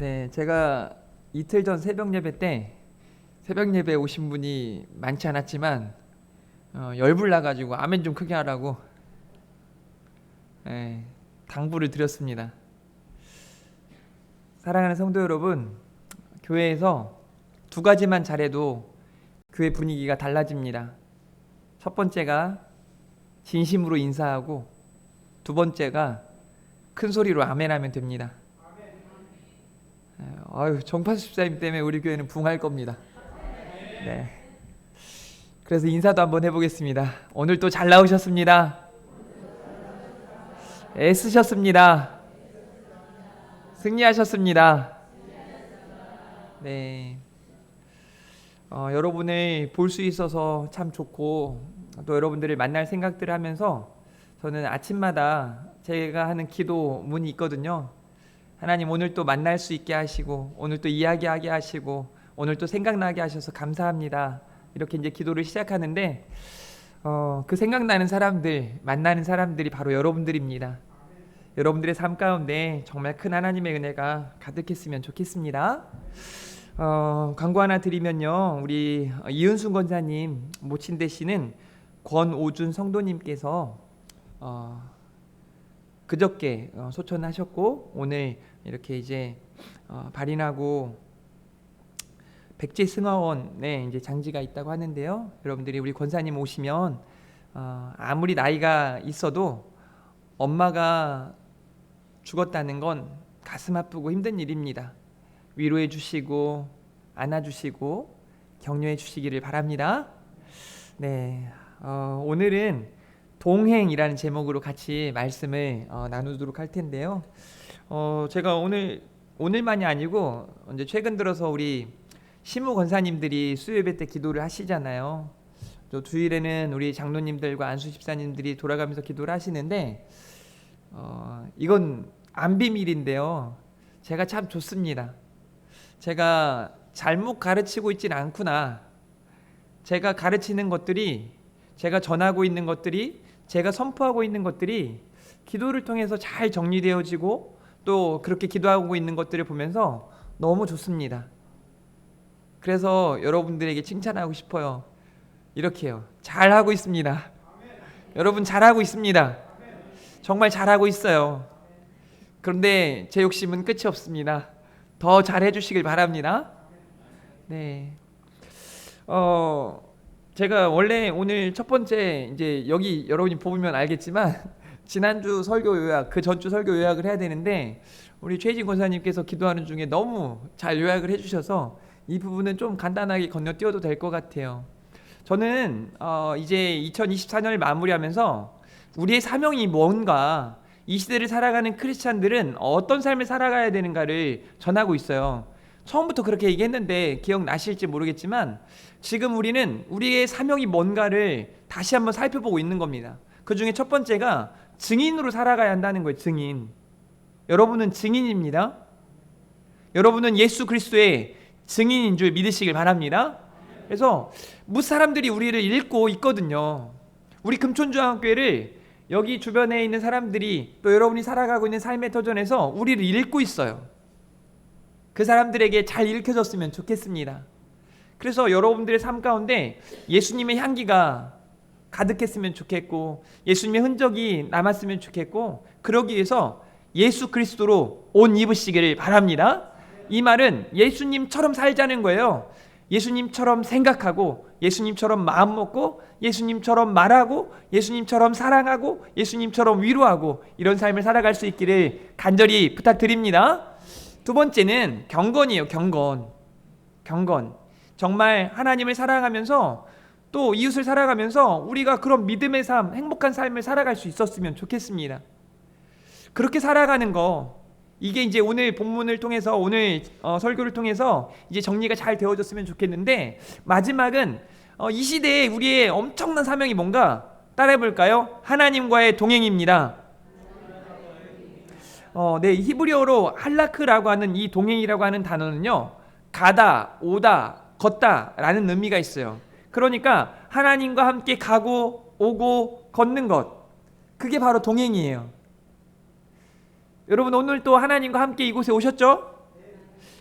네, 제가 이틀 전 새벽 예배 때 새벽 예배 오신 분이 많지 않았지만 열불 나가지고 아멘 좀 크게 하라고 당부를 드렸습니다. 사랑하는 성도 여러분, 교회에서 두 가지만 잘해도 교회 분위기가 달라집니다. 첫 번째가 진심으로 인사하고 두 번째가 큰 소리로 아멘하면 됩니다. 정파수 집사님 때문에 우리 교회는 붕할 겁니다. 네. 그래서 인사도 한번 해보겠습니다. 오늘 또 잘 나오셨습니다. 애쓰셨습니다. 승리하셨습니다. 네. 여러분을 볼 수 있어서 참 좋고 또 여러분들을 만날 생각들을 하면서 저는 아침마다 제가 하는 기도문이 있거든요. 하나님, 오늘 또 만날 수 있게 하시고 오늘 또 이야기하게 하시고 오늘 또 생각나게 하셔서 감사합니다. 이렇게 이제 기도를 시작하는데 그 생각나는 사람들, 만나는 사람들이 바로 여러분들입니다. 여러분들의 삶 가운데 정말 큰 하나님의 은혜가 가득했으면 좋겠습니다. 광고 하나 드리면요, 우리 이은순 권사님 모친 되시는 권오준 성도님께서 그저께 소천하셨고 오늘 이렇게 이제 발인하고 백제 승하원에 이제 장지가 있다고 하는데요. 여러분들이 우리 권사님 오시면 아무리 나이가 있어도 엄마가 죽었다는 건 가슴 아프고 힘든 일입니다. 위로해 주시고 안아주시고 격려해 주시기를 바랍니다. 네, 오늘은 동행이라는 제목으로 같이 말씀을 나누도록 할 텐데요. 제가 오늘만이 아니고 이제 최근 들어서 우리 시무 권사님들이 수요예배 때 기도를 하시잖아요. 또 주일에는 우리 장로님들과 안수 집사님들이 돌아가면서 기도를 하시는데 이건 안 비밀인데요. 제가 참 좋습니다. 제가 잘못 가르치고 있진 않구나. 제가 가르치는 것들이, 제가 전하고 있는 것들이, 제가 선포하고 있는 것들이 기도를 통해서 잘 정리되어지고 또 그렇게 기도하고 있는 것들을 보면서 너무 좋습니다. 그래서 여러분들에게 칭찬하고 싶어요. 이렇게요. 잘하고 있습니다. 여러분 잘하고 있습니다. 정말 잘하고 있어요. 그런데 제 욕심은 끝이 없습니다. 더 잘해 주시길 바랍니다. 네. 제가 원래 오늘 첫 번째 이제 여기 여러분이 보면 알겠지만 지난주 설교 요약, 그 전주 설교 요약을 해야 되는데 우리 최희진 권사님께서 기도하는 중에 너무 잘 요약을 해주셔서 이 부분은 좀 간단하게 건너뛰어도 될 것 같아요. 저는 이제 2024년을 마무리하면서 우리의 사명이 뭔가, 이 시대를 살아가는 크리스찬들은 어떤 삶을 살아가야 되는가를 전하고 있어요. 처음부터 그렇게 얘기했는데 기억나실지 모르겠지만 지금 우리는 우리의 사명이 뭔가를 다시 한번 살펴보고 있는 겁니다. 그 중에 첫 번째가 증인으로 살아가야 한다는 거예요. 증인. 여러분은 증인입니다. 여러분은 예수 그리스도의 증인인 줄 믿으시길 바랍니다. 그래서 무사람들이 우리를 읽고 있거든요. 우리 금촌중앙교회를 여기 주변에 있는 사람들이 또 여러분이 살아가고 있는 삶의 터전에서 우리를 읽고 있어요. 그 사람들에게 잘 읽혀졌으면 좋겠습니다. 그래서 여러분들의 삶 가운데 예수님의 향기가 가득했으면 좋겠고 예수님의 흔적이 남았으면 좋겠고 그러기 위해서 예수 그리스도로 옷 입으시기를 바랍니다. 이 말은 예수님처럼 살자는 거예요. 예수님처럼 생각하고 예수님처럼 마음 먹고 예수님처럼 말하고 예수님처럼 사랑하고 예수님처럼 위로하고 이런 삶을 살아갈 수 있기를 간절히 부탁드립니다. 두 번째는 경건이에요. 경건. 정말 하나님을 사랑하면서 또 이웃을 살아가면서 우리가 그런 믿음의 삶, 행복한 삶을 살아갈 수 있었으면 좋겠습니다. 그렇게 살아가는 거, 이게 이제 오늘 본문을 통해서 오늘 설교를 통해서 이제 정리가 잘 되어졌으면 좋겠는데 마지막은 이 시대에 우리의 엄청난 사명이 뭔가 따라해볼까요? 하나님과의 동행입니다. 네, 히브리어로 할라크라고 하는 이 동행이라고 하는 단어는요, 가다, 오다, 걷다 라는 의미가 있어요. 그러니까 하나님과 함께 가고 오고 걷는 것, 그게 바로 동행이에요. 여러분 오늘 또 하나님과 함께 이곳에 오셨죠?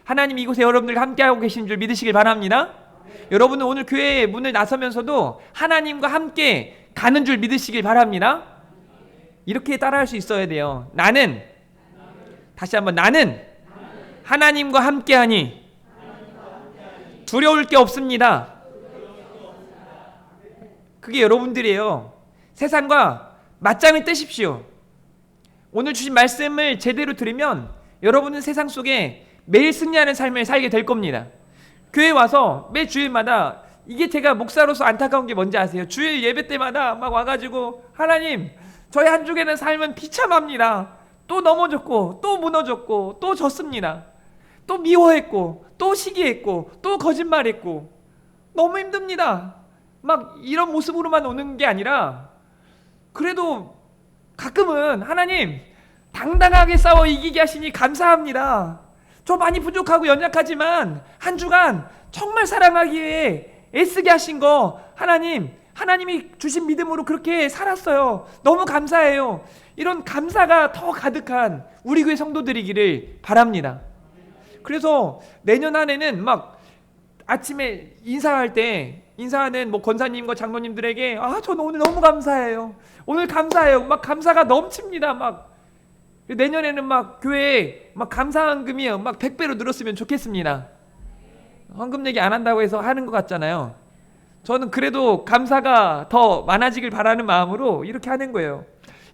하나님이 이곳에 여러분들과 함께하고 계신 줄 믿으시길 바랍니다. 여러분은 오늘 교회의 문을 나서면서도 하나님과 함께 가는 줄 믿으시길 바랍니다. 이렇게 따라할 수 있어야 돼요. 나는, 다시 한번, 나는 하나님과 함께하니 두려울 게 없습니다. 그게 여러분들이에요. 세상과 맞짱을 뜨십시오. 오늘 주신 말씀을 제대로 들으면 여러분은 세상 속에 매일 승리하는 삶을 살게 될 겁니다. 교회 와서 매 주일마다, 이게 제가 목사로서 안타까운 게 뭔지 아세요? 주일 예배 때마다 막 와가지고 하나님, 저희 한 주에는 삶은 비참합니다. 또 넘어졌고 또 무너졌고 또 졌습니다. 또 미워했고 또 시기했고 또 거짓말했고 너무 힘듭니다. 막 이런 모습으로만 오는 게 아니라, 그래도 가끔은 하나님 당당하게 싸워 이기게 하시니 감사합니다. 저 많이 부족하고 연약하지만 한 주간 정말 사랑하기 위해 애쓰게 하신 거 하나님, 하나님이 주신 믿음으로 그렇게 살았어요. 너무 감사해요. 이런 감사가 더 가득한 우리 교회 성도들이기를 바랍니다. 그래서 내년 안에는 막 아침에 인사하는 뭐 권사님과 장로님들에게 저는 오늘 너무 감사해요. 오늘 감사해요. 막 감사가 넘칩니다. 막 내년에는 막 교회에 막 감사헌금이요 막 100배로 늘었으면 좋겠습니다. 헌금 얘기 안 한다고 해서 하는 것 같잖아요. 저는 그래도 감사가 더 많아지길 바라는 마음으로 이렇게 하는 거예요.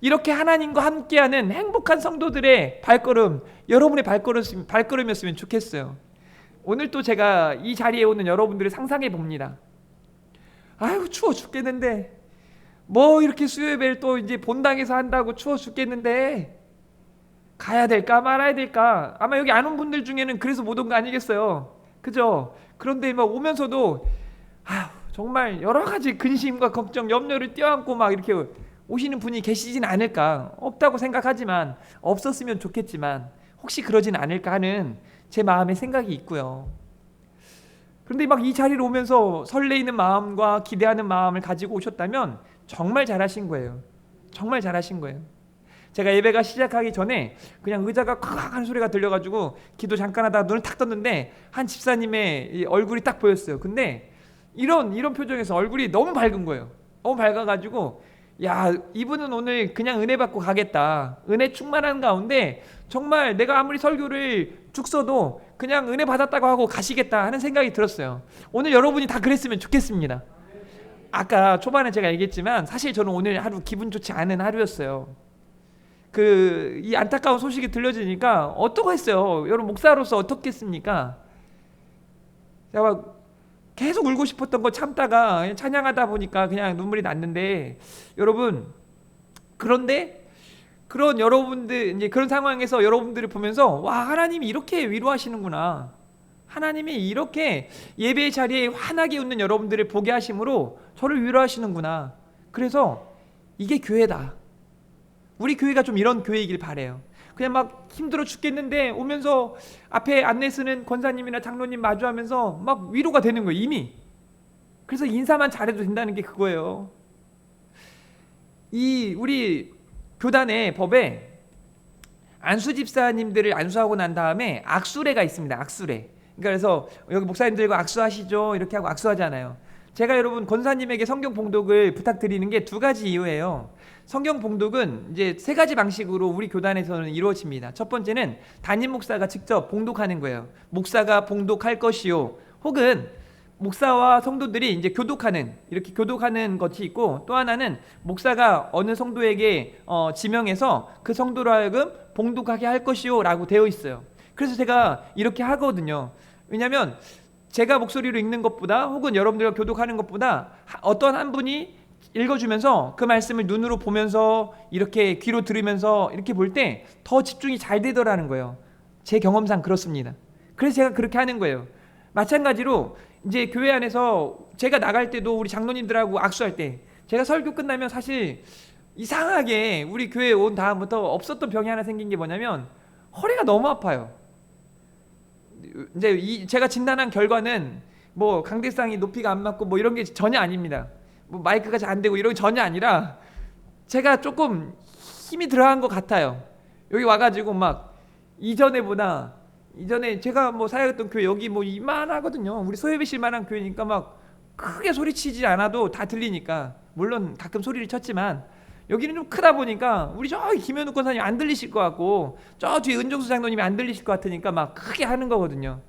이렇게 하나님과 함께하는 행복한 성도들의 발걸음, 여러분의 발걸음이었으면 좋겠어요. 오늘 또 제가 이 자리에 오는 여러분들을 상상해 봅니다. 아유, 추워 죽겠는데 뭐 이렇게 수요예배를 또 이제 본당에서 한다고 추워 죽겠는데 가야 될까 말아야 될까. 아마 여기 안 온 분들 중에는 그래서 못 온 거 아니겠어요, 그죠? 그런데 막 오면서도 정말 여러 가지 근심과 걱정, 염려를 떼어안고 막 이렇게 오시는 분이 계시진 않을까. 없다고 생각하지만, 없었으면 좋겠지만 혹시 그러진 않을까 하는 제 마음의 생각이 있고요. 그런데 막 이 자리로 오면서 설레이는 마음과 기대하는 마음을 가지고 오셨다면 정말 잘하신 거예요. 정말 잘하신 거예요. 제가 예배가 시작하기 전에 그냥 의자가 콱 하는 소리가 들려가지고 기도 잠깐 하다가 눈을 탁 떴는데 한 집사님의 이 얼굴이 딱 보였어요. 근데 이런 표정에서 얼굴이 너무 밝은 거예요. 너무 밝아가지고 야, 이분은 오늘 그냥 은혜 받고 가겠다. 은혜 충만한 가운데 정말 내가 아무리 설교를 쭉 써도 그냥 은혜 받았다고 하고 가시겠다 하는 생각이 들었어요. 오늘 여러분이 다 그랬으면 좋겠습니다. 아까 초반에 제가 얘기했지만 사실 저는 오늘 하루 기분 좋지 않은 하루였어요. 이 안타까운 소식이 들려지니까 어떡했어요. 여러분, 목사로서 어떻겠습니까? 제가 계속 울고 싶었던 거 참다가 찬양하다 보니까 그냥 눈물이 났는데, 여러분, 그런데 그런 여러분들, 이제 그런 상황에서 여러분들을 보면서 와, 하나님이 이렇게 위로하시는구나. 하나님이 이렇게 예배의 자리에 환하게 웃는 여러분들을 보게 하심으로 저를 위로하시는구나. 그래서 이게 교회다. 우리 교회가 좀 이런 교회이길 바래요. 그냥 막 힘들어 죽겠는데 오면서 앞에 안내 쓰는 권사님이나 장로님 마주하면서 막 위로가 되는 거예요, 이미. 그래서 인사만 잘해도 된다는 게 그거예요. 우리 교단의 법에 안수 집사님들을 안수하고 난 다음에 악수례가 있습니다. 악수례. 그러니까 그래서 여기 목사님들과 악수하시죠 이렇게 하고 악수하잖아요. 제가 여러분 권사님에게 성경 봉독을 부탁드리는 게 두 가지 이유예요. 성경 봉독은 이제 세 가지 방식으로 우리 교단에서는 이루어집니다. 첫 번째는 담임 목사가 직접 봉독하는 거예요. 목사가 봉독할 것이요, 혹은 목사와 성도들이 이제 이렇게 교독하는 것이 있고, 또 하나는 목사가 어느 성도에게 지명해서 그 성도로 하여금 봉독하게 할 것이요 라고 되어 있어요. 그래서 제가 이렇게 하거든요. 왜냐하면 제가 목소리로 읽는 것보다, 혹은 여러분들과 교독하는 것보다 어떤 한 분이 읽어주면서 그 말씀을 눈으로 보면서 이렇게 귀로 들으면서 이렇게 볼 때 더 집중이 잘 되더라는 거예요. 제 경험상 그렇습니다. 그래서 제가 그렇게 하는 거예요. 마찬가지로 이제 교회 안에서 제가 나갈 때도 우리 장로님들하고 악수할 때, 제가 설교 끝나면 사실 이상하게 우리 교회에 온 다음부터 없었던 병이 하나 생긴 게 뭐냐면 허리가 너무 아파요. 이제 제가 진단한 결과는 뭐 강대상이 높이가 안 맞고 뭐 이런 게 전혀 아닙니다. 뭐 마이크가 잘 안 되고 이런 게 전혀 아니라 제가 조금 힘이 들어간 것 같아요. 여기 와가지고 막 이전에보다 이전에 제가 뭐 사역했던 교회 여기 뭐 이만하거든요. 우리 소예배실만한 교회니까 막 크게 소리치지 않아도 다 들리니까, 물론 가끔 소리를 쳤지만 여기는 좀 크다 보니까 우리 저기 김현욱 권사님 안 들리실 것 같고 저 뒤에 은종수 장로님이 안 들리실 것 같으니까 막 크게 하는 거거든요.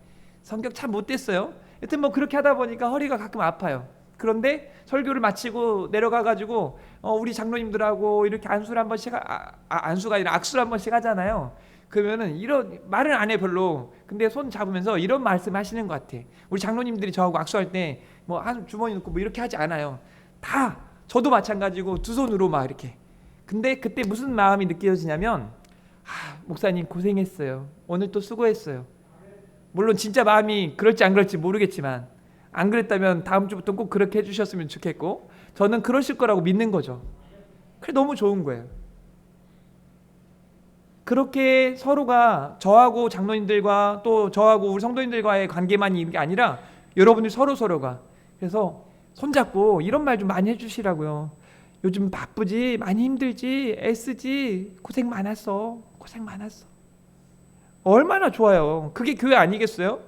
성격 참 못됐어요. 여튼 뭐 그렇게 하다 보니까 허리가 가끔 아파요. 그런데 설교를 마치고 내려가가지고 우리 장로님들하고 이렇게 안수를 한 번씩 안수가 아니라 악수를 한 번씩 하잖아요. 그러면은 이런 말은 안 해 별로. 근데 손 잡으면서 이런 말씀 하시는 것 같아. 우리 장로님들이 저하고 악수할 때 뭐 한 주머니 넣고 뭐 이렇게 하지 않아요. 다 저도 마찬가지고 두 손으로 막 이렇게. 근데 그때 무슨 마음이 느껴지냐면, 목사님 고생했어요. 오늘 또 수고했어요. 물론 진짜 마음이 그럴지 안 그럴지 모르겠지만, 안 그랬다면 다음 주부터 꼭 그렇게 해주셨으면 좋겠고, 저는 그러실 거라고 믿는 거죠. 그래 너무 좋은 거예요. 그렇게 서로가 저하고 장로님들과 또 저하고 우리 성도님들과의 관계만 있는 게 아니라 여러분들 서로가, 그래서 손잡고 이런 말 좀 많이 해주시라고요. 요즘 바쁘지, 많이 힘들지, 애쓰지, 고생 많았어, 고생 많았어. 얼마나 좋아요. 그게 교회 아니겠어요?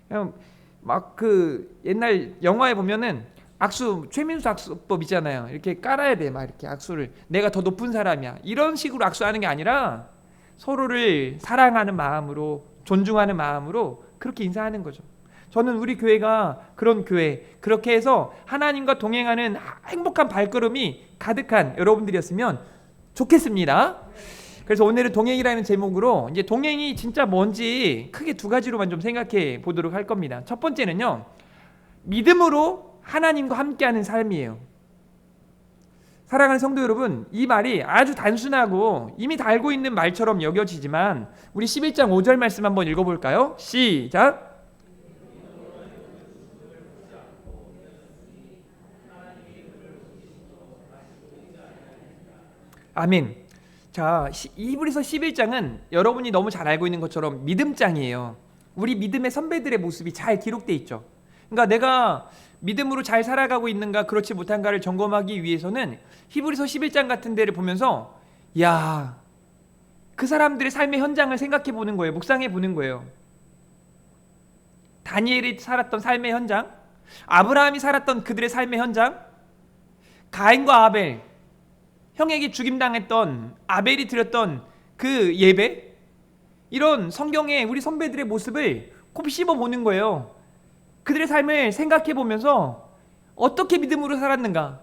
그냥 막 그 옛날 영화에 보면은 악수, 최민수 악수법 있잖아요. 이렇게 깔아야 돼. 막 이렇게 악수를. 내가 더 높은 사람이야. 이런 식으로 악수하는 게 아니라 서로를 사랑하는 마음으로, 존중하는 마음으로 그렇게 인사하는 거죠. 저는 우리 교회가 그런 교회, 그렇게 해서 하나님과 동행하는 행복한 발걸음이 가득한 여러분들이었으면 좋겠습니다. 그래서 오늘은 동행이라는 제목으로 이제 동행이 진짜 뭔지 크게 두 가지로만 좀 생각해 보도록 할 겁니다. 첫 번째는요, 믿음으로 하나님과 함께하는 삶이에요. 사랑하는 성도 여러분, 이 말이 아주 단순하고 이미 다 알고 있는 말처럼 여겨지지만 우리 11장 5절 말씀 한번 읽어볼까요? 시작. 아멘. 자, 히브리서 11장은 여러분이 너무 잘 알고 있는 것처럼 믿음장이에요. 우리 믿음의 선배들의 모습이 잘 기록되어 있죠. 그러니까 내가 믿음으로 잘 살아가고 있는가 그렇지 못한가를 점검하기 위해서는 히브리서 11장 같은 데를 보면서 야, 그 사람들의 삶의 현장을 생각해 보는 거예요. 묵상해 보는 거예요. 다니엘이 살았던 삶의 현장, 아브라함이 살았던 그들의 삶의 현장, 가인과 아벨, 형에게 죽임당했던 아벨이 드렸던 그 예배, 이런 성경의 우리 선배들의 모습을 곱씹어 보는 거예요. 그들의 삶을 생각해 보면서 어떻게 믿음으로 살았는가.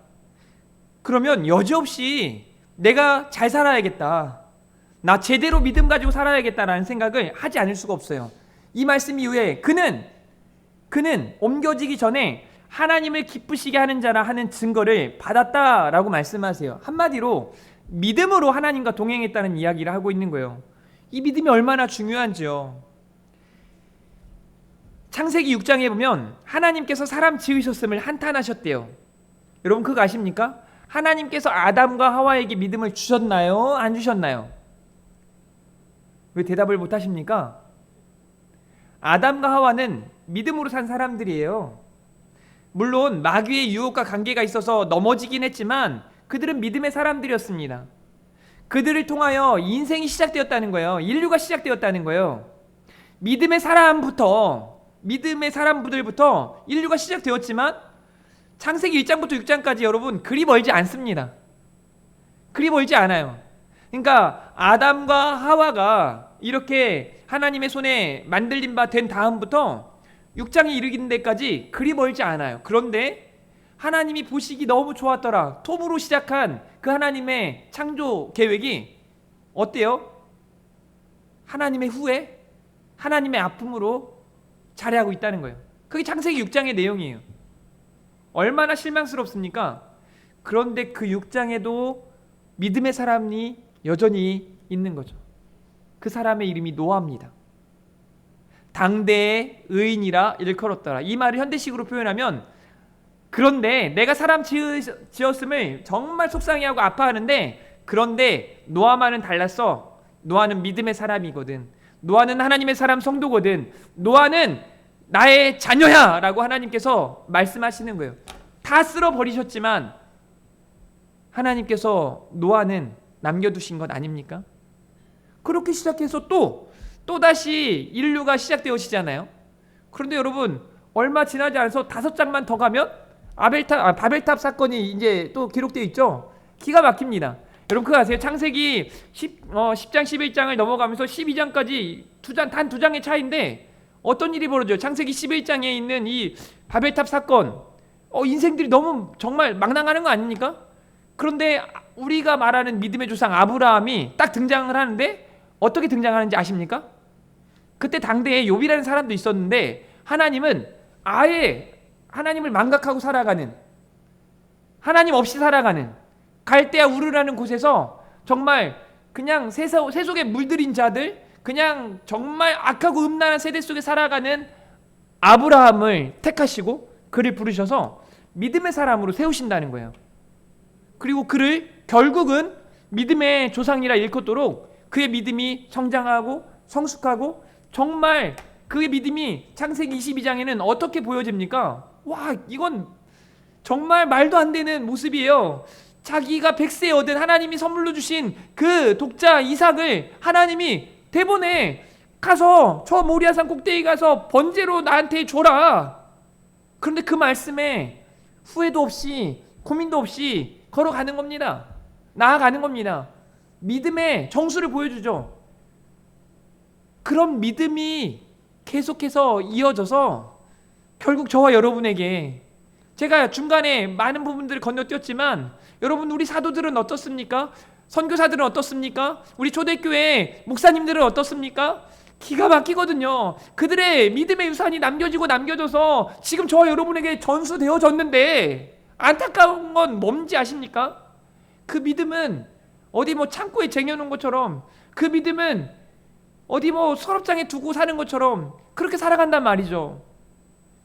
그러면 여지없이 내가 잘 살아야겠다, 나 제대로 믿음 가지고 살아야겠다라는 생각을 하지 않을 수가 없어요. 이 말씀 이후에 그는 옮겨지기 전에 하나님을 기쁘시게 하는 자라 하는 증거를 받았다라고 말씀하세요. 한마디로 믿음으로 하나님과 동행했다는 이야기를 하고 있는 거예요. 이 믿음이 얼마나 중요한지요. 창세기 6장에 보면 하나님께서 사람 지으셨음을 한탄하셨대요. 여러분 그거 아십니까? 하나님께서 아담과 하와에게 믿음을 주셨나요? 안 주셨나요? 왜 대답을 못 하십니까? 아담과 하와는 믿음으로 산 사람들이에요. 물론 마귀의 유혹과 관계가 있어서 넘어지긴 했지만 그들은 믿음의 사람들이었습니다. 그들을 통하여 인생이 시작되었다는 거예요. 인류가 시작되었다는 거예요. 믿음의 사람들부터 인류가 시작되었지만 창세기 1장부터 6장까지 여러분 그리 멀지 않습니다. 그리 멀지 않아요. 그러니까 아담과 하와가 이렇게 하나님의 손에 만들린 바 된 다음부터 6장에 이르는 데까지 그리 멀지 않아요. 그런데 하나님이 보시기 너무 좋았더라. 톱으로 시작한 그 하나님의 창조 계획이 어때요? 하나님의 후회, 하나님의 아픔으로 자리하고 있다는 거예요. 그게 창세기 6장의 내용이에요. 얼마나 실망스럽습니까? 그런데 그 6장에도 믿음의 사람이 여전히 있는 거죠. 그 사람의 이름이 노아입니다. 당대의 의인이라 일컬었더라. 이 말을 현대식으로 표현하면, 그런데 내가 사람 지었음을 정말 속상해하고 아파하는데, 그런데 노아만은 달랐어. 노아는 믿음의 사람이거든. 노아는 하나님의 사람 성도거든. 노아는 나의 자녀야 라고 하나님께서 말씀하시는 거예요. 다 쓸어버리셨지만 하나님께서 노아는 남겨두신 것 아닙니까? 그렇게 시작해서 또 또다시 인류가 시작되어지잖아요. 그런데 여러분 얼마 지나지 않아서 5장만 더 가면 바벨탑 사건이 이제 또 기록되어 있죠. 기가 막힙니다. 여러분 그거 아세요? 창세기 10장 11장을 넘어가면서 12장까지 단 2장의 차이인데 어떤 일이 벌어져요? 창세기 11장에 있는 이 바벨탑 사건, 인생들이 너무 정말 망랑하는 거 아닙니까? 그런데 우리가 말하는 믿음의 조상 아브라함이 딱 등장을 하는데 어떻게 등장하는지 아십니까? 그때 당대에 욥이라는 사람도 있었는데 하나님은 아예 하나님을 망각하고 살아가는, 하나님 없이 살아가는 갈대아 우르라는 곳에서 정말 그냥 세속에 물들인 자들, 그냥 정말 악하고 음란한 세대 속에 살아가는 아브라함을 택하시고 그를 부르셔서 믿음의 사람으로 세우신다는 거예요. 그리고 그를 결국은 믿음의 조상이라 일컫도록 그의 믿음이 성장하고 성숙하고 정말 그의 믿음이 창세기 22장에는 어떻게 보여집니까? 와, 이건 정말 말도 안 되는 모습이에요. 자기가 100세에 얻은 하나님이 선물로 주신 그 독자 이삭을 하나님이 대본에 가서 저 모리아산 꼭대기 가서 번제로 나한테 줘라. 그런데 그 말씀에 후회도 없이 고민도 없이 걸어가는 겁니다. 나아가는 겁니다. 믿음의 정수를 보여주죠. 그런 믿음이 계속해서 이어져서 결국 저와 여러분에게, 제가 중간에 많은 부분들을 건너뛰었지만 여러분 우리 사도들은 어떻습니까? 선교사들은 어떻습니까? 우리 초대교회 목사님들은 어떻습니까? 기가 막히거든요. 그들의 믿음의 유산이 남겨져서 지금 저와 여러분에게 전수되어졌는데 안타까운 건 뭔지 아십니까? 그 믿음은 어디 창고에 쟁여놓은 것처럼, 그 믿음은 어디 서랍장에 두고 사는 것처럼 그렇게 살아간단 말이죠.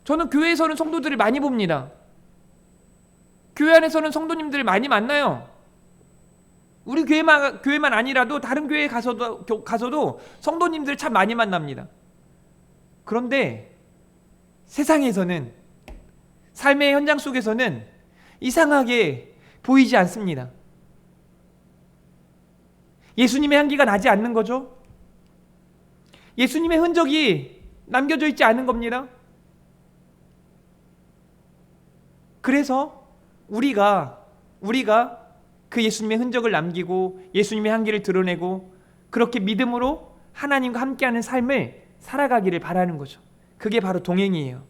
저는 교회에서는 성도들을 많이 봅니다. 교회 안에서는 성도님들을 많이 만나요. 우리 교회만 아니라도 다른 교회에 가서도 성도님들 참 많이 만납니다. 그런데 세상에서는, 삶의 현장 속에서는 이상하게 보이지 않습니다. 예수님의 향기가 나지 않는 거죠. 예수님의 흔적이 남겨져 있지 않은 겁니다. 그래서 우리가 그 예수님의 흔적을 남기고 예수님의 향기를 드러내고 그렇게 믿음으로 하나님과 함께하는 삶을 살아가기를 바라는 거죠. 그게 바로 동행이에요.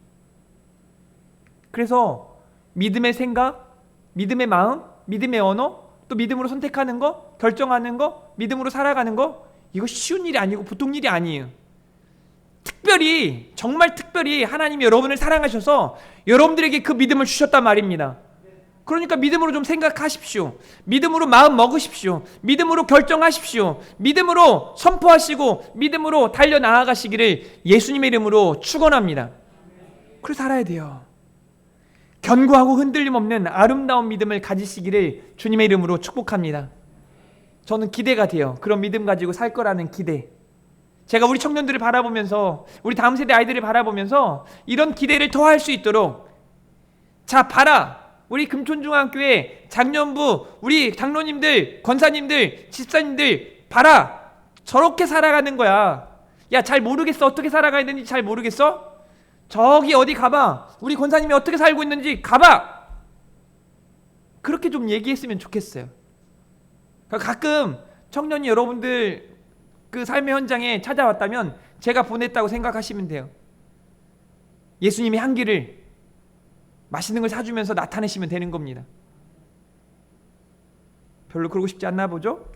그래서 믿음의 생각, 믿음의 마음, 믿음의 언어, 또 믿음으로 선택하는 거, 결정하는 거, 믿음으로 살아가는 거, 이거 쉬운 일이 아니고 보통 일이 아니에요. 정말 특별히 하나님이 여러분을 사랑하셔서 여러분들에게 그 믿음을 주셨단 말입니다. 그러니까 믿음으로 좀 생각하십시오. 믿음으로 마음 먹으십시오. 믿음으로 결정하십시오. 믿음으로 선포하시고 믿음으로 달려나아가시기를 예수님의 이름으로 축원합니다. 그래서 살아야 돼요. 견고하고 흔들림 없는 아름다운 믿음을 가지시기를 주님의 이름으로 축복합니다. 저는 기대가 돼요. 그런 믿음 가지고 살 거라는 기대. 제가 우리 청년들을 바라보면서, 우리 다음 세대 아이들을 바라보면서 이런 기대를 더할 수 있도록, 자 봐라, 우리 금촌중앙교회 장년부, 우리 장로님들, 권사님들, 집사님들 봐라, 저렇게 살아가는 거야. 야, 잘 모르겠어? 어떻게 살아가야 되는지 잘 모르겠어? 저기 어디 가봐. 우리 권사님이 어떻게 살고 있는지 가봐. 그렇게 좀 얘기했으면 좋겠어요. 가끔 청년이 여러분들 그 삶의 현장에 찾아왔다면 제가 보냈다고 생각하시면 돼요. 예수님의 향기를, 맛있는 걸 사주면서 나타내시면 되는 겁니다. 별로 그러고 싶지 않나 보죠?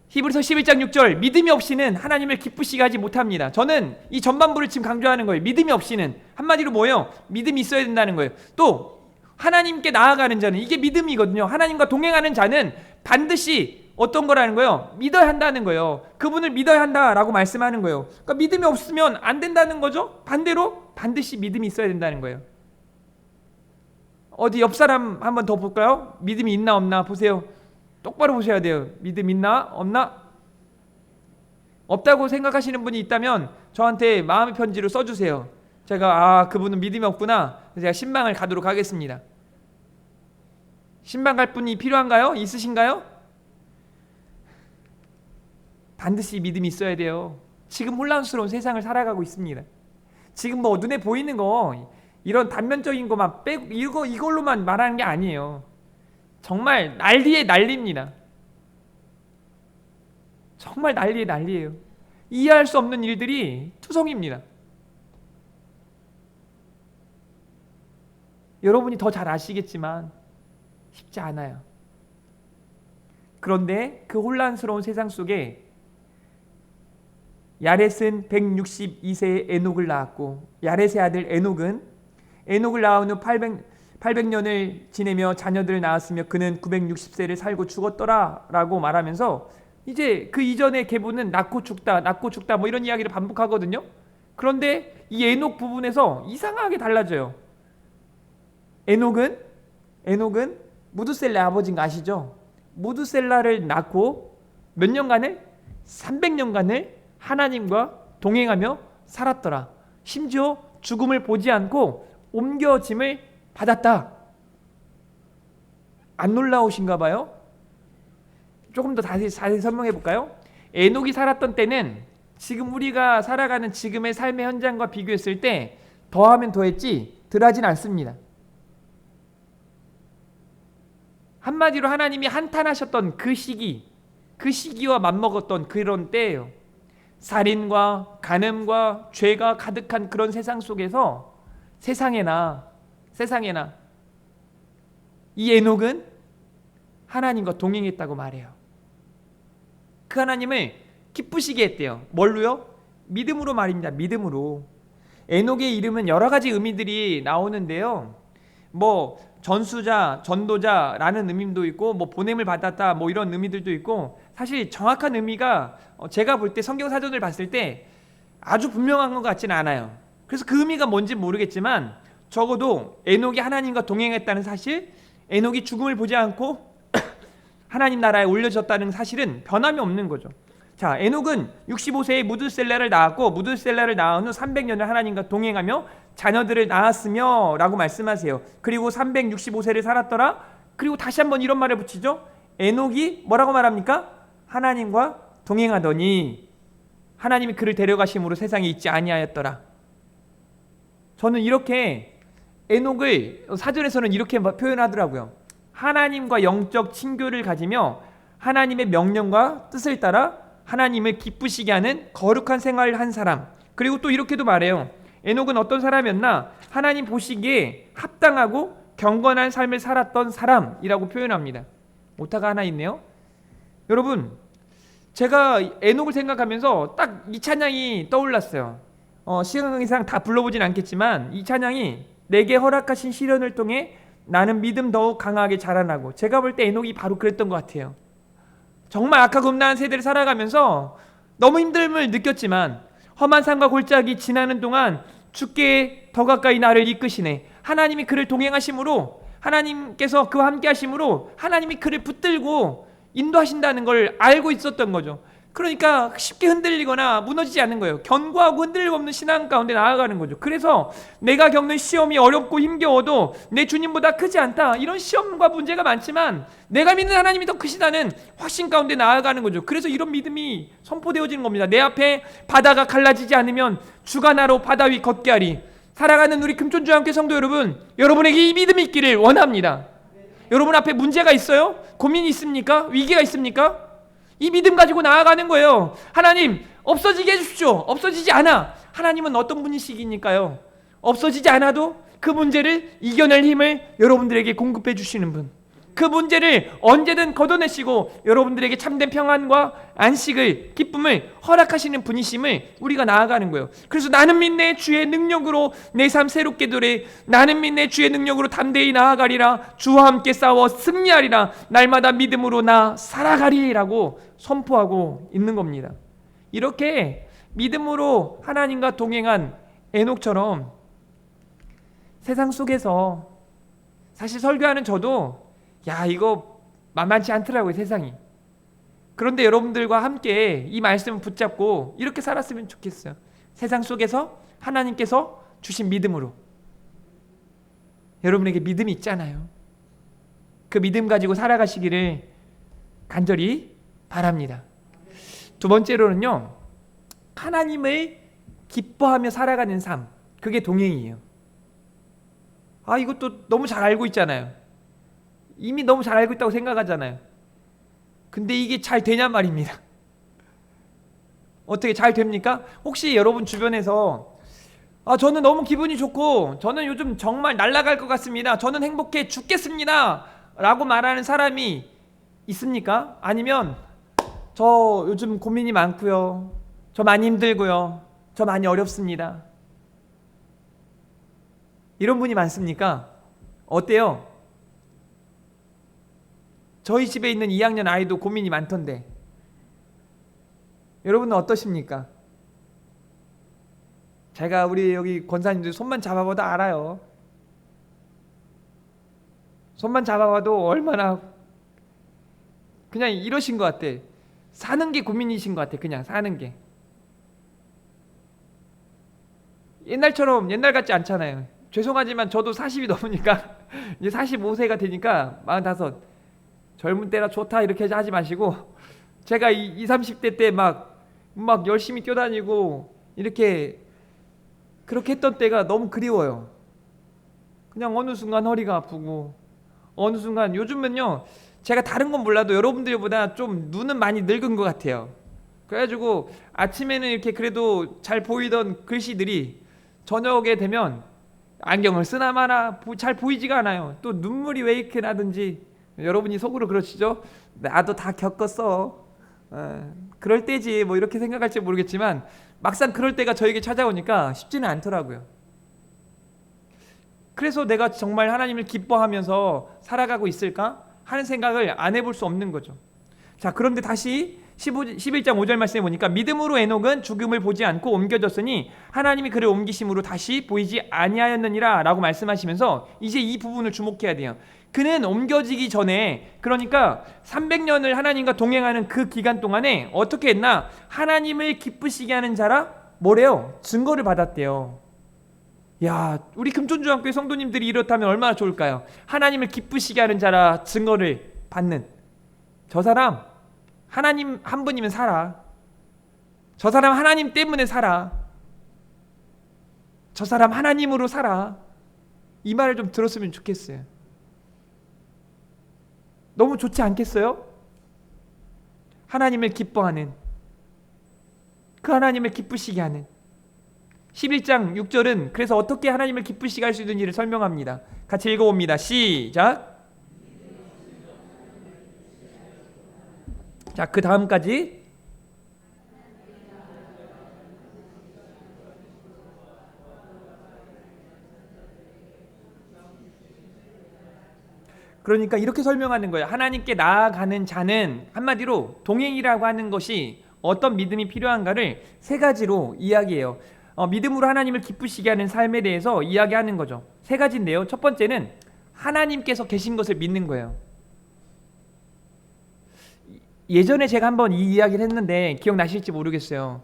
히브리서 11장 6절, 믿음이 없이는 하나님을 기쁘시게 하지 못합니다. 저는 이 전반부를 지금 강조하는 거예요. 믿음이 없이는, 한마디로 뭐예요? 믿음이 있어야 된다는 거예요. 또 하나님께 나아가는 자는, 이게 믿음이거든요. 하나님과 동행하는 자는 반드시 어떤 거라는 거예요? 믿어야 한다는 거예요. 그분을 믿어야 한다라고 말씀하는 거예요. 그러니까 믿음이 없으면 안 된다는 거죠. 반대로 반드시 믿음이 있어야 된다는 거예요. 어디 옆 사람 한번 더 볼까요? 믿음이 있나 없나 보세요. 똑바로 보셔야 돼요. 믿음 있나 없나? 없다고 생각하시는 분이 있다면 저한테 마음의 편지로 써주세요. 제가 그분은 믿음이 없구나, 제가 신방을 가도록 하겠습니다. 신방 갈 분이 필요한가요? 있으신가요? 반드시 믿음이 있어야 돼요. 지금 혼란스러운 세상을 살아가고 있습니다. 지금 뭐 눈에 보이는 거 이런 단면적인 것만 빼고 이걸로만 말하는 게 아니에요. 정말 난리에 난리입니다. 정말 난리에 난리예요. 이해할 수 없는 일들이 투성입니다. 여러분이 더 잘 아시겠지만 쉽지 않아요. 그런데 그 혼란스러운 세상 속에 야렛은 162세에 에녹을 낳았고, 야렛의 아들 에녹을 낳은 후 800년을 지내며 자녀들을 낳았으며 그는 960세를 살고 죽었더라 라고 말하면서 이제 그 이전의 계보는 낳고 죽다 뭐 이런 이야기를 반복하거든요. 그런데 이 에녹 부분에서 이상하게 달라져요. 에녹은 무두셀라의 아버지인 거 아시죠? 무두셀라를 낳고 몇 년간을? 300년간을 하나님과 동행하며 살았더라. 심지어 죽음을 보지 않고 옮겨짐을 받았다. 안 놀라우신가 봐요? 조금 더 자세히 설명해 볼까요? 에녹이 살았던 때는 지금 우리가 살아가는 지금의 삶의 현장과 비교했을 때 더하면 더했지 덜하진 않습니다. 한마디로 하나님이 한탄하셨던 그 시기와 맞먹었던 그런 때예요. 살인과 간음과 죄가 가득한 그런 세상 속에서 세상에나 이 에녹은 하나님과 동행했다고 말해요. 그 하나님을 기쁘시게 했대요. 뭘로요? 믿음으로 말입니다. 믿음으로. 에녹의 이름은 여러 가지 의미들이 나오는데요. 뭐 전수자, 전도자라는 의미도 있고 뭐 보냄을 받았다 뭐 이런 의미들도 있고, 사실 정확한 의미가 제가 볼 때 성경 사전을 봤을 때 아주 분명한 것 같지는 않아요. 그래서 그 의미가 뭔지 모르겠지만 적어도 에녹이 하나님과 동행했다는 사실, 에녹이 죽음을 보지 않고 하나님 나라에 올려졌다는 사실은 변함이 없는 거죠. 자, 에녹은 65세에 무드셀라를 낳았고 무드셀라를 낳은 후 300년을 하나님과 동행하며 자녀들을 낳았으며 라고 말씀하세요. 그리고 365세를 살았더라. 그리고 다시 한번 이런 말을 붙이죠. 에녹이 뭐라고 말합니까? 하나님과 동행하더니 하나님이 그를 데려가심으로 세상에 있지 아니하였더라. 저는 이렇게 에녹을 사전에서는 이렇게 표현하더라고요. 하나님과 영적 친교를 가지며 하나님의 명령과 뜻을 따라 하나님을 기쁘시게 하는 거룩한 생활을 한 사람. 그리고 또 이렇게도 말해요. 에녹은 어떤 사람이었나? 하나님 보시기에 합당하고 경건한 삶을 살았던 사람이라고 표현합니다. 오타가 하나 있네요. 여러분, 제가 에녹을 생각하면서 딱 이 찬양이 떠올랐어요. 시간관계상 다 불러보진 않겠지만 이 찬양이 내게 허락하신 시련을 통해 나는 믿음 더욱 강하게 자라나고, 제가 볼 때 에녹이 바로 그랬던 것 같아요. 정말 악하고 음란한 세대를 살아가면서 너무 힘듦을 느꼈지만 험한 산과 골짜기 지나는 동안 주께 더 가까이 나를 이끄시네. 하나님이 그를 동행하심으로, 하나님께서 그와 함께 하심으로 하나님이 그를 붙들고 인도하신다는 걸 알고 있었던 거죠. 그러니까 쉽게 흔들리거나 무너지지 않는 거예요. 견고하고 흔들림 없는 신앙 가운데 나아가는 거죠. 그래서 내가 겪는 시험이 어렵고 힘겨워도 내 주님보다 크지 않다. 이런 시험과 문제가 많지만 내가 믿는 하나님이 더 크시다는 확신 가운데 나아가는 거죠. 그래서 이런 믿음이 선포되어지는 겁니다. 내 앞에 바다가 갈라지지 않으면 주가 나로 바다 위 걷게 하리. 살아가는 우리 금천주와 함께 성도 여러분, 여러분에게 이 믿음이 있기를 원합니다. 여러분 앞에 문제가 있어요? 고민이 있습니까? 위기가 있습니까? 이 믿음 가지고 나아가는 거예요. 하나님, 없어지게 해주십시오. 없어지지 않아. 하나님은 어떤 분이시기니까요. 없어지지 않아도 그 문제를 이겨낼 힘을 여러분들에게 공급해 주시는 분, 그 문제를 언제든 걷어내시고 여러분들에게 참된 평안과 안식을, 기쁨을 허락하시는 분이심을 우리가 나아가는 거예요. 그래서 나는 믿네 주의 능력으로 내 삶 새롭게 되리. 나는 믿네 주의 능력으로 담대히 나아가리라. 주와 함께 싸워 승리하리라. 날마다 믿음으로 나 살아가리라고 선포하고 있는 겁니다. 이렇게 믿음으로 하나님과 동행한 에녹처럼 세상 속에서, 사실 설교하는 저도 이거 만만치 않더라고요, 세상이. 그런데 여러분들과 함께 이 말씀을 붙잡고 이렇게 살았으면 좋겠어요. 세상 속에서 하나님께서 주신 믿음으로. 여러분에게 믿음이 있잖아요. 그 믿음 가지고 살아가시기를 간절히 바랍니다. 두 번째로는요, 하나님을 기뻐하며 살아가는 삶, 그게 동행이에요. 이것도 너무 잘 알고 있잖아요. 이미 너무 잘 알고 있다고 생각하잖아요. 근데 이게 잘 되냐 말입니다. 어떻게 잘 됩니까? 혹시 여러분 주변에서 저는 너무 기분이 좋고 저는 요즘 정말 날아갈 것 같습니다, 저는 행복해 죽겠습니다 라고 말하는 사람이 있습니까? 아니면 저 요즘 고민이 많고요, 저 많이 힘들고요, 저 많이 어렵습니다, 이런 분이 많습니까? 어때요? 저희 집에 있는 2학년 아이도 고민이 많던데 여러분은 어떠십니까? 제가 우리 여기 권사님들 손만 잡아봐도 알아요. 손만 잡아봐도 얼마나 그냥 이러신 것 같아. 사는 게 고민이신 것 같아. 그냥 사는 게 옛날처럼 옛날 같지 않잖아요. 죄송하지만 저도 40이 넘으니까 이제 45세가 되니까 45 젊은 때라 좋다 이렇게 하지 마시고, 제가 20, 30대 때 막 열심히 뛰어다니고 이렇게 그렇게 했던 때가 너무 그리워요. 그냥 어느 순간 허리가 아프고 어느 순간 요즘은요, 제가 다른 건 몰라도 여러분들보다 좀 눈은 많이 늙은 것 같아요. 그래가지고 아침에는 이렇게 그래도 잘 보이던 글씨들이 저녁에 되면 안경을 쓰나 마나 잘 보이지가 않아요. 또 눈물이 왜 이렇게 나든지 여러분이 속으로 그러시죠? 나도 다 겪었어. 그럴 때지 뭐 이렇게 생각할지 모르겠지만 막상 그럴 때가 저에게 찾아오니까 쉽지는 않더라고요. 그래서 내가 정말 하나님을 기뻐하면서 살아가고 있을까 하는 생각을 안 해볼 수 없는 거죠. 자, 그런데 다시 11장 5절 말씀에 보니까 믿음으로 에녹은 죽음을 보지 않고 옮겨졌으니 하나님이 그를 옮기심으로 다시 보이지 아니하였느니라 라고 말씀하시면서 이제 이 부분을 주목해야 돼요. 그는 옮겨지기 전에, 그러니까 300년을 하나님과 동행하는 그 기간 동안에 어떻게 했나? 하나님을 기쁘시게 하는 자라 뭐래요? 증거를 받았대요. 야, 우리 금천중학교의 성도님들이 이렇다면 얼마나 좋을까요? 하나님을 기쁘시게 하는 자라 증거를 받는 저 사람, 하나님 한 분이면 살아. 저 사람 하나님 때문에 살아. 저 사람 하나님으로 살아. 이 말을 좀 들었으면 좋겠어요. 너무 좋지 않겠어요? 하나님을 기뻐하는, 그 하나님을 기쁘시게 하는. 11장 6절은 그래서 어떻게 하나님을 기쁘시게 할 수 있는지를 설명합니다. 같이 읽어봅니다. 시작. 자, 그 다음까지. 그러니까 이렇게 설명하는 거예요. 하나님께 나아가는 자는 한마디로 동행이라고 하는 것이 어떤 믿음이 필요한가를 세 가지로 이야기해요. 믿음으로 하나님을 기쁘시게 하는 삶에 대해서 이야기하는 거죠. 세 가지인데요. 첫 번째는 하나님께서 계신 것을 믿는 거예요. 예전에 제가 한번 이 이야기를 했는데 기억나실지 모르겠어요.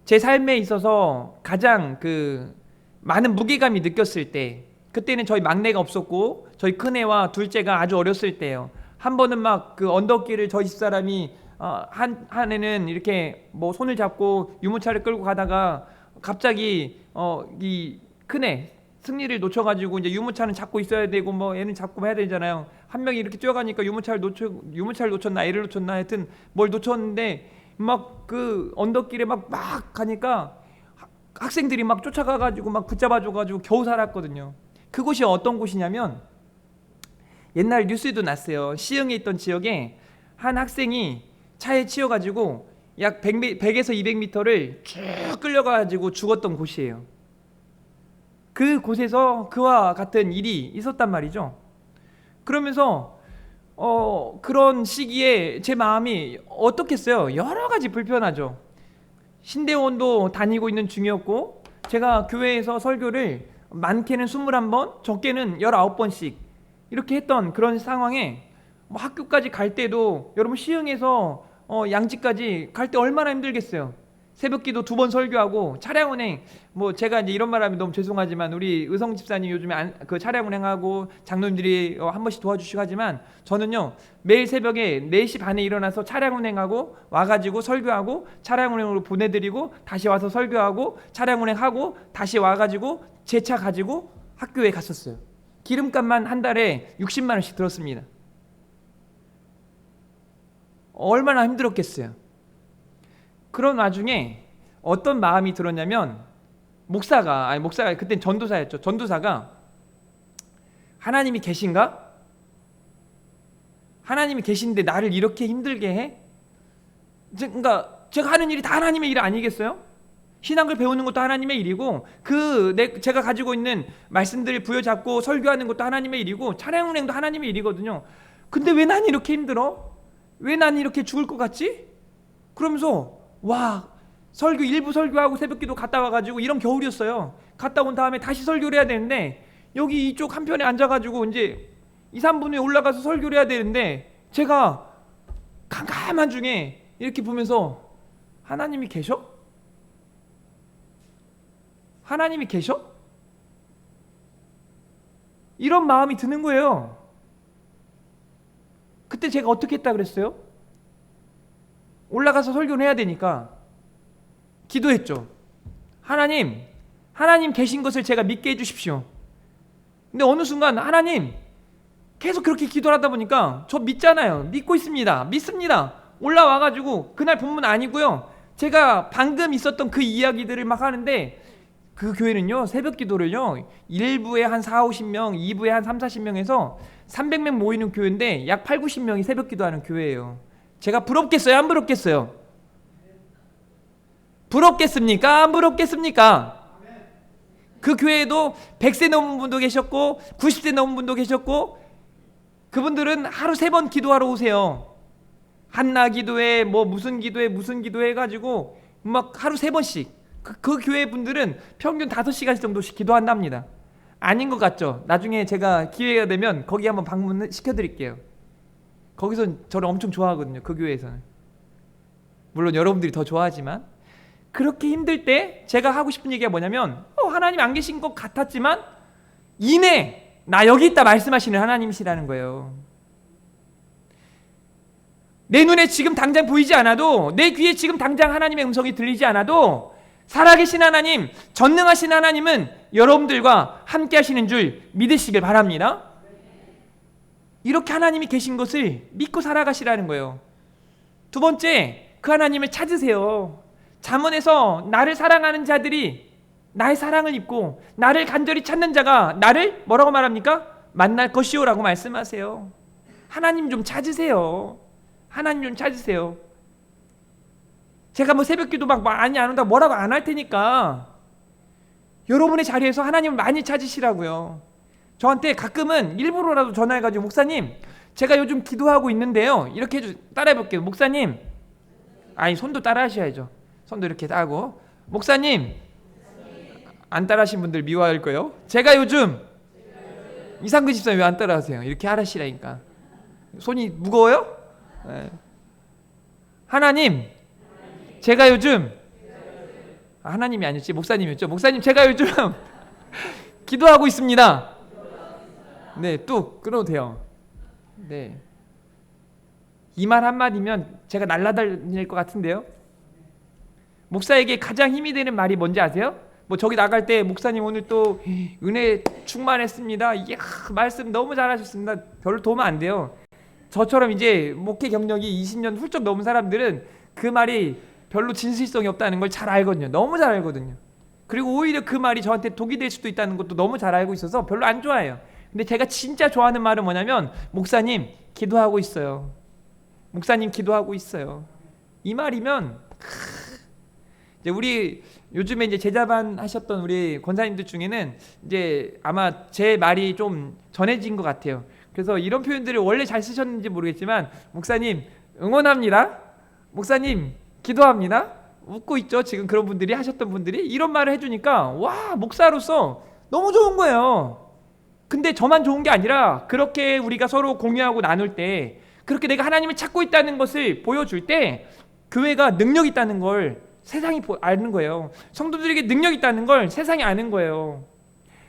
제 삶에 있어서 가장 많은 무게감이 느꼈을 때, 그때는 저희 막내가 없었고 저희 큰애와 둘째가 아주 어렸을 때예요. 한 번은 막 그 언덕길을 저희 집사람이 한 애는 이렇게 뭐 손을 잡고 유모차를 끌고 가다가 갑자기 이 큰애 승리를 놓쳐가지고 이제 유모차는 잡고 있어야 되고 뭐 애는 잡고 해야 되잖아요. 한 명이 이렇게 뛰어가니까 유모차를 놓쳤나 애를 놓쳤나 하여튼 뭘 놓쳤는데 막 그 언덕길에 막 가니까 학생들이 막 쫓아가가지고 막 붙잡아줘가지고 겨우 살았거든요. 그곳이 어떤 곳이냐면 옛날 뉴스에도 났어요. 시흥에 있던 지역에 한 학생이 차에 치여가지고 약 100에서 200m를 쭉 끌려가지고 죽었던 곳이에요. 그 곳에서 그와 같은 일이 있었단 말이죠. 그러면서 그런 시기에 제 마음이 어떻겠어요? 여러 가지 불편하죠. 신대원도 다니고 있는 중이었고 제가 교회에서 설교를 많게는 21번, 적게는 19번씩 이렇게 했던 그런 상황에 뭐 학교까지 갈 때도 여러분 시흥에서 양지까지 갈 때 얼마나 힘들겠어요. 새벽기도 2번 설교하고 차량운행, 뭐 제가 이제 이런 말하면 너무 죄송하지만 우리 의성 집사님 요즘에 그 차량운행하고 장로님들이 한 번씩 도와주시고 하지만 저는요 매일 새벽에 4시 반에 일어나서 차량운행하고 와가지고 설교하고 차량운행으로 보내드리고 다시 와서 설교하고 차량운행하고 다시 와가지고 제 차 가지고 학교에 갔었어요. 기름값만 한 달에 60만 원씩 들었습니다. 얼마나 힘들었겠어요. 그런 와중에 어떤 마음이 들었냐면 목사가 그땐 전도사였죠. 전도사가 하나님이 계신가? 하나님이 계신데 나를 이렇게 힘들게 해? 그러니까 제가 하는 일이 다 하나님의 일 아니겠어요? 신앙을 배우는 것도 하나님의 일이고 제가 가지고 있는 말씀들을 부여잡고 설교하는 것도 하나님의 일이고 차량 운행도 하나님의 일이거든요. 근데 왜 난 이렇게 힘들어? 왜 난 이렇게 죽을 것 같지? 그러면서 와, 일부 설교하고 새벽기도 갔다 와가지고 이런 겨울이었어요. 갔다 온 다음에 다시 설교를 해야 되는데 여기 이쪽 한편에 앉아가지고 이제 2, 3분 후에 올라가서 설교를 해야 되는데 제가 깜깜한 중에 이렇게 보면서 하나님이 계셔? 하나님이 계셔? 이런 마음이 드는 거예요. 그때 제가 어떻게 했다 그랬어요? 올라가서 설교를 해야 되니까 기도했죠. 하나님 계신 것을 제가 믿게 해주십시오. 근데 어느 순간 하나님 계속 그렇게 기도를 하다 보니까 저 믿잖아요. 믿고 있습니다. 믿습니다. 올라와가지고 그날 본문 아니고요. 제가 방금 있었던 그 이야기들을 막 하는데 그 교회는요 새벽 기도를요 1부에 한 4, 50명 2부에 한 3, 40명에서 300명 모이는 교회인데 약 8, 90명이 새벽 기도하는 교회예요. 제가 부럽겠어요? 안 부럽겠어요? 부럽겠습니까? 안 부럽겠습니까? 그 교회에도 100세 넘은 분도 계셨고 90세 넘은 분도 계셨고 그분들은 하루 3번 기도하러 오세요. 한나 기도회 뭐 무슨 기도회 해가지고 막 하루 3번씩 그 교회 분들은 평균 5시간 정도씩 기도한답니다. 아닌 것 같죠? 나중에 제가 기회가 되면 거기 한번 방문 시켜드릴게요. 거기서 저를 엄청 좋아하거든요. 그 교회에서는. 물론 여러분들이 더 좋아하지만 그렇게 힘들 때 제가 하고 싶은 얘기가 뭐냐면 하나님 안 계신 것 같았지만 이내 나 여기 있다 말씀하시는 하나님이시라는 거예요. 내 눈에 지금 당장 보이지 않아도 내 귀에 지금 당장 하나님의 음성이 들리지 않아도 살아계신 하나님, 전능하신 하나님은 여러분들과 함께 하시는 줄 믿으시길 바랍니다. 이렇게 하나님이 계신 것을 믿고 살아가시라는 거예요. 두 번째, 그 하나님을 찾으세요. 잠언에서 나를 사랑하는 자들이 나의 사랑을 입고 나를 간절히 찾는 자가 나를 뭐라고 말합니까? 만날 것이요 라고 말씀하세요. 하나님 좀 찾으세요. 하나님 좀 찾으세요. 제가 뭐 새벽기도 막 많이 안 온다 뭐라고 안 할 테니까 여러분의 자리에서 하나님을 많이 찾으시라고요. 저한테 가끔은 일부러라도 전화해가지고 목사님 제가 요즘 기도하고 있는데요 이렇게 따라해볼게요. 목사님 아니 손도 따라 하셔야죠. 손도 이렇게 따고 목사님 안 따라 하신 분들 미워할 거예요. 제가 요즘 이상근 집사님 왜 안 따라 하세요? 이렇게 하시라니까. 손이 무거워요? 네. 하나님 제가 요즘 하나님이 아니었지 목사님이었죠. 목사님 제가 요즘 기도하고 있습니다. 네, 뚝 끊어도 돼요. 네, 이 말 한마디면 제가 날아다닐 것 같은데요. 목사에게 가장 힘이 되는 말이 뭔지 아세요? 뭐 저기 나갈 때 목사님 오늘 또 은혜 충만했습니다. 이야 말씀 너무 잘하셨습니다. 별로 도움 안 돼요. 저처럼 이제 목회 경력이 20년 훌쩍 넘은 사람들은 그 말이 별로 진실성이 없다는 걸 잘 알거든요. 너무 잘 알거든요. 그리고 오히려 그 말이 저한테 독이 될 수도 있다는 것도 너무 잘 알고 있어서 별로 안 좋아해요. 근데 제가 진짜 좋아하는 말은 뭐냐면 목사님 기도하고 있어요. 목사님 기도하고 있어요. 이 말이면 이제 우리 요즘에 이제 제자반 하셨던 우리 권사님들 중에는 이제 아마 제 말이 좀 전해진 것 같아요. 그래서 이런 표현들을 원래 잘 쓰셨는지 모르겠지만 목사님 응원합니다. 목사님 기도합니다. 웃고 있죠. 지금 그런 분들이 하셨던 분들이 이런 말을 해주니까 와 목사로서 너무 좋은 거예요. 근데 저만 좋은 게 아니라 그렇게 우리가 서로 공유하고 나눌 때 그렇게 내가 하나님을 찾고 있다는 것을 보여줄 때 교회가 능력 있다는 걸 세상이 아는 거예요. 성도들에게 능력이 있다는 걸 세상이 아는 거예요.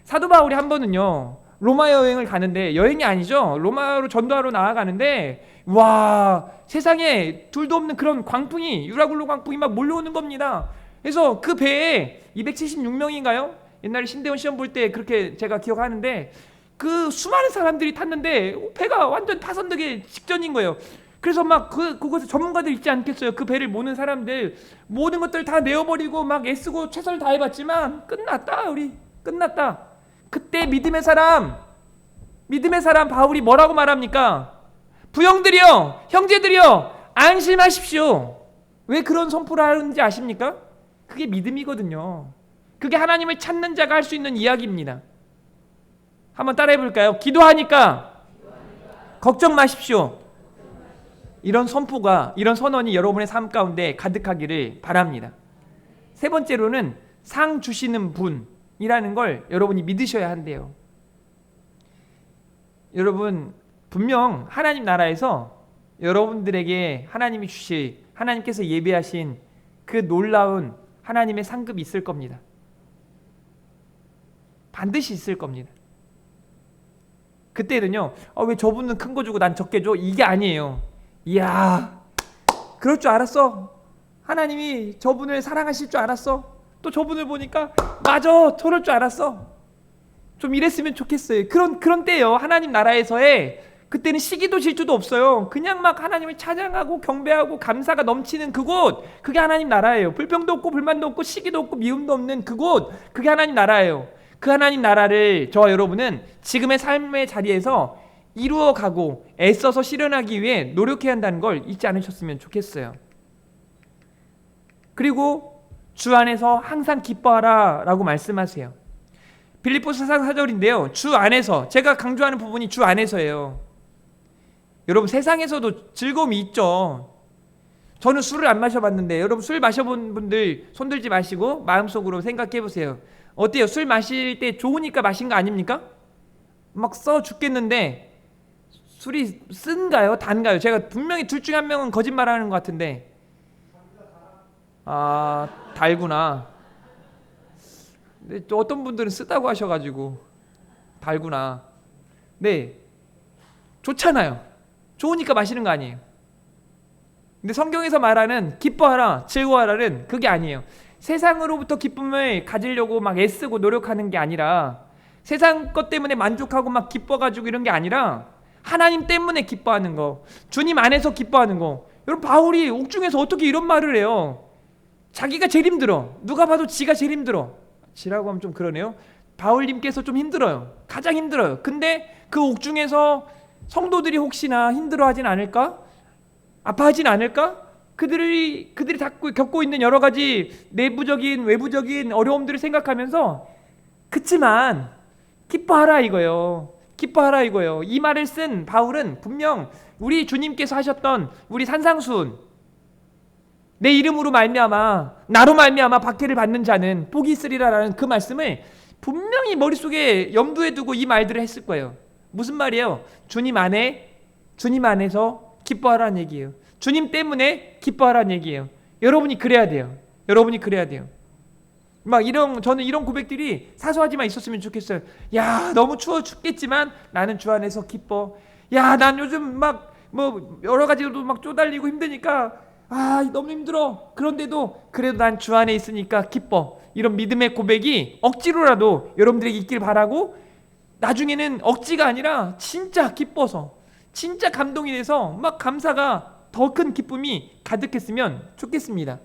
사도 바울이 한 번은요, 로마 여행을 가는데, 여행이 아니죠, 로마로 전도하러 나아가는데, 와, 세상에 둘도 없는 그런 광풍이, 유라굴로 광풍이 막 몰려오는 겁니다. 그래서 그 배에 276명인가요? 옛날에 신대원 시험 볼 때 그렇게 제가 기억하는데, 그 수많은 사람들이 탔는데 배가 완전 파손되기 직전인 거예요. 그래서 막 그곳에 전문가들 있지 않겠어요? 그 배를 모는 사람들, 모든 것들 다 내어버리고 막 애쓰고 최선을 다해봤지만 끝났다. 우리 끝났다. 그때 믿음의 사람 바울이 뭐라고 말합니까? 부형들이여, 형제들이여, 안심하십시오. 왜 그런 선포를 하는지 아십니까? 그게 믿음이거든요. 그게 하나님을 찾는 자가 할 수 있는 이야기입니다. 한번 따라해 볼까요? 기도하니까 걱정 마십시오. 이런 선포가, 이런 선언이 여러분의 삶 가운데 가득하기를 바랍니다. 세 번째로는 상 주시는 분이라는 걸 여러분이 믿으셔야 한대요. 여러분, 분명 하나님 나라에서 여러분들에게 하나님이 주실, 하나님께서 예비하신 그 놀라운 하나님의 상급이 있을 겁니다. 반드시 있을 겁니다. 그때는요, 왜 저분은 큰 거 주고 난 적게 줘? 이게 아니에요. 이야, 그럴 줄 알았어. 하나님이 저분을 사랑하실 줄 알았어. 또 저분을 보니까 맞아, 저럴 줄 알았어. 좀 이랬으면 좋겠어요. 그런 때예요. 하나님 나라에서의, 그때는 시기도 질투도 없어요. 그냥 막 하나님을 찬양하고 경배하고 감사가 넘치는 그곳, 그게 하나님 나라예요. 불평도 없고 불만도 없고 시기도 없고 미움도 없는 그곳, 그게 하나님 나라예요. 그 하나님 나라를 저와 여러분은 지금의 삶의 자리에서 이루어가고 애써서 실현하기 위해 노력해야 한다는 걸 잊지 않으셨으면 좋겠어요. 그리고 주 안에서 항상 기뻐하라 라고 말씀하세요. 빌립보서 4절인데요, 주 안에서, 제가 강조하는 부분이 주 안에서예요. 여러분, 세상에서도 즐거움이 있죠. 저는 술을 안 마셔봤는데, 여러분 술 마셔본 분들 손들지 마시고 마음속으로 생각해 보세요. 어때요? 술 마실 때 좋으니까 마신 거 아닙니까? 막 써 죽겠는데 술이 쓴가요? 단가요? 제가 분명히 둘 중에 한 명은 거짓말하는 것 같은데, 달구나. 근데 또 어떤 분들은 쓰다고 하셔가지고 달구나. 네, 좋잖아요. 좋으니까 마시는 거 아니에요. 근데 성경에서 말하는 기뻐하라, 즐거워하라는 그게 아니에요. 세상으로부터 기쁨을 가지려고 막 애쓰고 노력하는 게 아니라, 세상 것 때문에 만족하고 막 기뻐가지고 이런 게 아니라 하나님 때문에 기뻐하는 거, 주님 안에서 기뻐하는 거. 여러분, 바울이 옥중에서 어떻게 이런 말을 해요? 자기가 제일 힘들어. 누가 봐도 지가 제일 힘들어. 지라고 하면 좀 그러네요. 바울님께서 좀 힘들어요. 가장 힘들어요. 근데 그 옥중에서 성도들이 혹시나 힘들어하진 않을까? 아파하진 않을까? 그들이 겪고 있는 여러 가지 내부적인 외부적인 어려움들을 생각하면서, 그치만 기뻐하라 이거예요. 기뻐하라 이거예요. 이 말을 쓴 바울은 분명 우리 주님께서 하셨던 우리 산상수훈, 내 이름으로 말미암아, 나로 말미암아 박해를 받는 자는 복이 있으리라라는 그 말씀을 분명히 머릿속에 염두에 두고 이 말들을 했을 거예요. 무슨 말이에요? 주님 안에서 기뻐하라는 얘기예요. 주님 때문에 기뻐하라는 얘기예요. 여러분이 그래야 돼요. 여러분이 그래야 돼요. 저는 이런 고백들이 사소하지만 있었으면 좋겠어요. 야, 너무 추워 죽겠지만 나는 주 안에서 기뻐. 야, 난 요즘 여러 가지로 막 쪼달리고 힘드니까 너무 힘들어. 그런데도 그래도 난 주 안에 있으니까 기뻐. 이런 믿음의 고백이 억지로라도 여러분들에게 있길 바라고, 나중에는 억지가 아니라 진짜 기뻐서, 진짜 감동이 돼서 막 감사가 더 큰 기쁨이 가득했으면 좋겠습니다.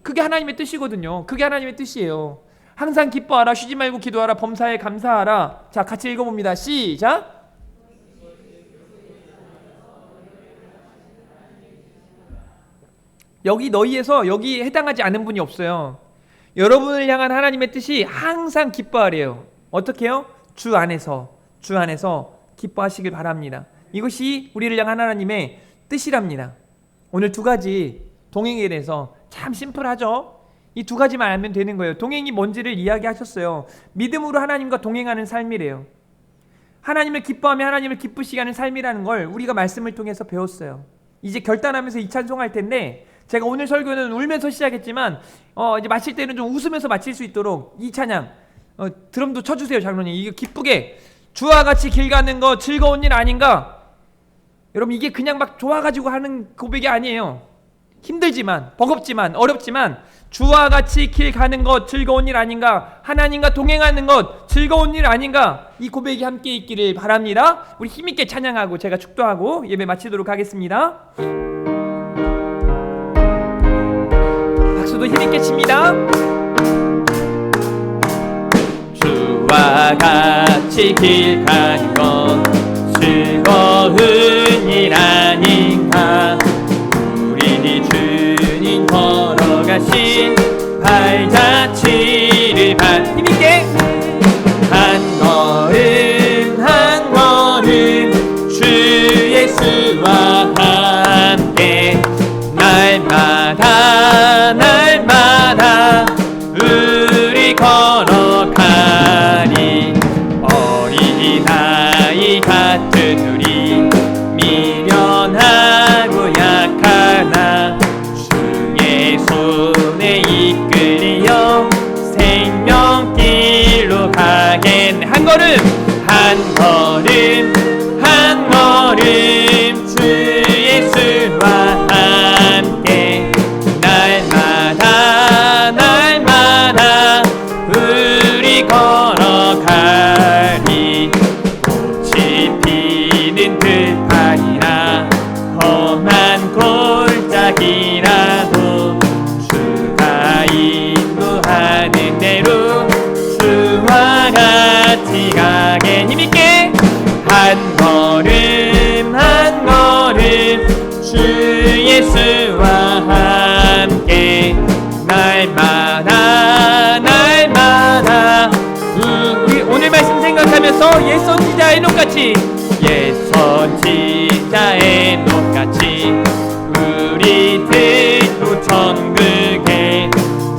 그게 하나님의 뜻이거든요. 그게 하나님의 뜻이에요. 항상 기뻐하라, 쉬지 말고 기도하라, 범사에 감사하라. 자, 같이 읽어봅니다. 시작. 여기 너희에서 여기 해당하지 않은 분이 없어요. 여러분을 향한 하나님의 뜻이 항상 기뻐하래요. 어떻게 해요? 주 안에서 기뻐하시길 바랍니다. 이것이 우리를 향한 하나님의 뜻이랍니다. 오늘 두 가지 동행에 대해서 참 심플하죠? 이 두 가지만 알면 되는 거예요. 동행이 뭔지를 이야기하셨어요. 믿음으로 하나님과 동행하는 삶이래요. 하나님을 기뻐하며 하나님을 기쁘시게 하는 삶이라는 걸 우리가 말씀을 통해서 배웠어요. 이제 결단하면서 이 찬송할 텐데, 제가 오늘 설교는 울면서 시작했지만 이제 마칠 때는 좀 웃으면서 마칠 수 있도록 이 찬양 드럼도 쳐주세요, 장로님. 이거 기쁘게 주와 같이 길 가는 거 즐거운 일 아닌가? 여러분 이게 그냥 막 좋아가지고 하는 고백이 아니에요. 힘들지만 버겁지만 어렵지만 주와 같이 길 가는 것 즐거운 일 아닌가? 하나님과 동행하는 것 즐거운 일 아닌가? 이 고백이 함께 있기를 바랍니다. 우리 힘있게 찬양하고 제가 축도하고 예배 마치도록 하겠습니다. 박수도 힘있게 칩니다. 주와 같이 길 가는 것 즐거운 일 아닌가? 우리 주님 걸어가신 발자취를 힘있게 한 걸음 한 걸음 주 예수와 함께 날마다 날마다 우리 걸어가니 어린아이 같은 우리 미련하고 약하나 주의 손에 이끌려 생명길로 가겠네. 한 걸음 한 걸음 한 걸음 주 예수와 함께 날마다 날마다 우리 걸어가니 꽃이 피는 들판이나 험한 골짜기라도 주가 인도하는 대로 주와 같이 가게. 힘있게 한 걸음 한 걸음 주 예수와 함께 날마다 날마다 우리 오늘 말씀 생각하면서 옛 선지자 에녹같이 옛 선지자 에녹같이 우리들도 천국에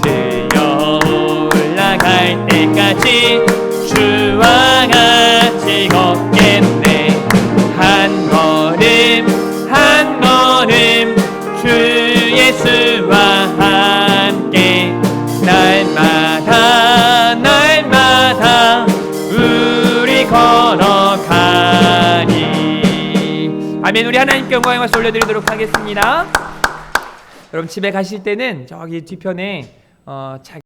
들려 올라갈 때까지 주와 같이 걷겠네. 한 걸음 한 걸음 주 예수와 함께 날마다 날마다 우리 걸어가니. 아멘. 우리 하나님께 영광의 말씀 올려드리도록 하겠습니다. 여러분 집에 가실 때는 저기 뒤편에